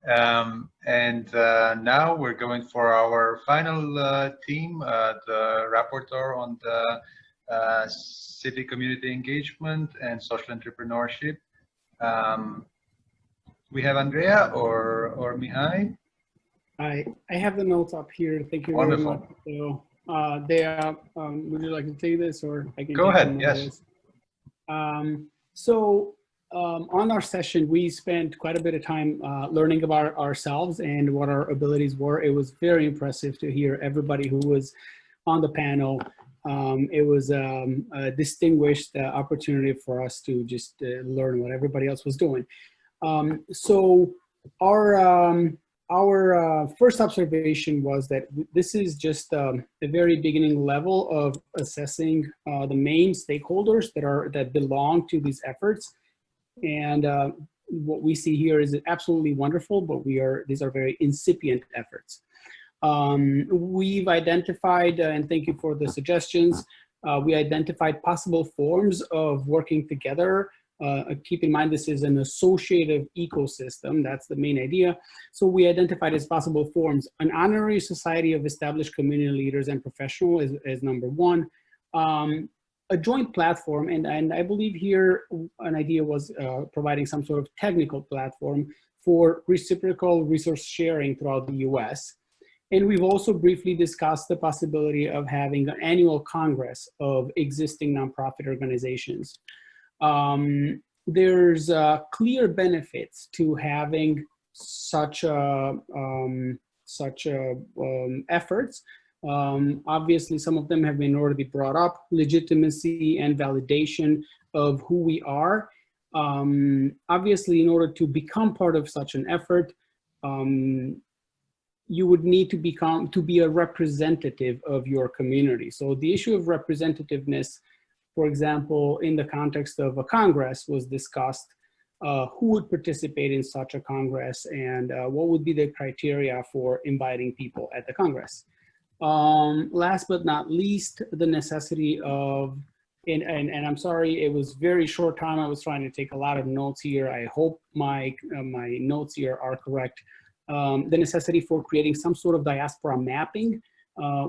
Now we're going for our final theme, the rapporteur on the civic community engagement and social entrepreneurship. We have Andrea or Mihai. I have the notes up here. Thank you very much. So, would you like to take this, or I can go ahead? Yes. On our session, we spent quite a bit of time learning about ourselves and what our abilities were. It was very impressive to hear everybody who was on the panel. It was a distinguished opportunity for us to just learn what everybody else was doing. Our first observation was that this is just a very beginning level of assessing the main stakeholders that belong to these efforts. And what we see here is absolutely wonderful, but these are very incipient efforts. We've identified, and thank you for the suggestions, we identified possible forms of working together. Keep in mind, this is an associative ecosystem. That's the main idea. So we identified as possible forms an honorary society of established community leaders and professionals as number one. A joint platform, and I believe here an idea was providing some sort of technical platform for reciprocal resource sharing throughout the US. And we've also briefly discussed the possibility of having an annual congress of existing nonprofit organizations. There's clear benefits to having such efforts. Obviously, some of them have been already brought up: legitimacy and validation of who we are. Obviously, in order to become part of such an effort, you would need to be a representative of your community. So the issue of representativeness, for example, in the context of a Congress, was discussed. Who would participate in such a Congress, and what would be the criteria for inviting people at the Congress? Last but not least, the necessity of, and I'm sorry, it was very short time. I was trying to take a lot of notes here. I hope my notes here are correct. The necessity for creating some sort of diaspora mapping,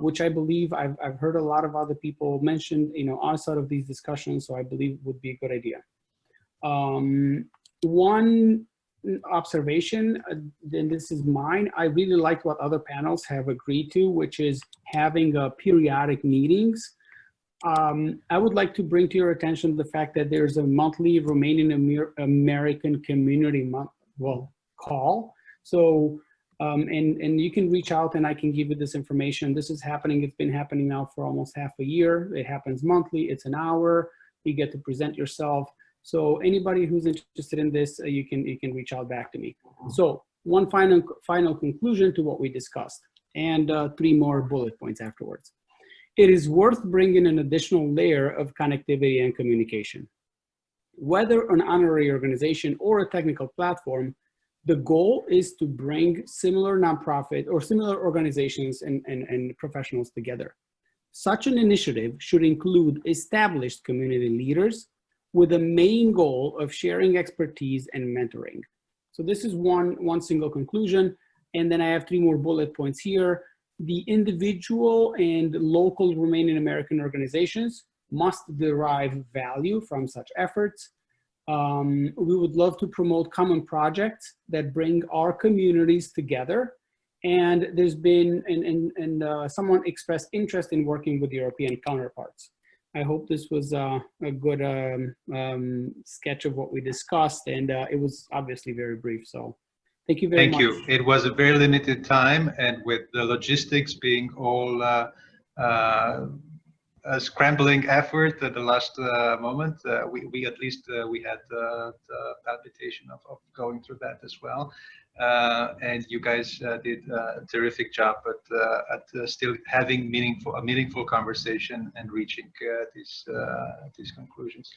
which I believe I've heard a lot of other people mention, outside of these discussions, so I believe would be a good idea. One observation, then this is mine, I really liked what other panels have agreed to, which is having periodic meetings. I would like to bring to your attention the fact that there's a monthly Romanian American community call. So, and you can reach out and I can give you this information. This is happening, it's been happening now for almost half a year. It happens monthly, it's an hour, you get to present yourself. So anybody who's interested in this, you can reach out back to me. So one final conclusion to what we discussed, and 3 more bullet points afterwards. It is worth bringing an additional layer of connectivity and communication. Whether an honorary organization or a technical platform, the goal is to bring similar nonprofit or similar organizations and professionals together. Such an initiative should include established community leaders with the main goal of sharing expertise and mentoring. So this is one single conclusion. And then I have 3 more bullet points here. The individual and local Romanian American organizations must derive value from such efforts. We would love to promote common projects that bring our communities together. And there's been, someone expressed interest in working with European counterparts. I hope this was a good sketch of what we discussed, and it was obviously very brief. So thank you very much. Thank you. It was a very limited time, and with the logistics being all a scrambling effort at the last moment, we at least we had the palpitation of going through that as well. And you guys did a terrific job at still having a meaningful conversation and reaching these conclusions.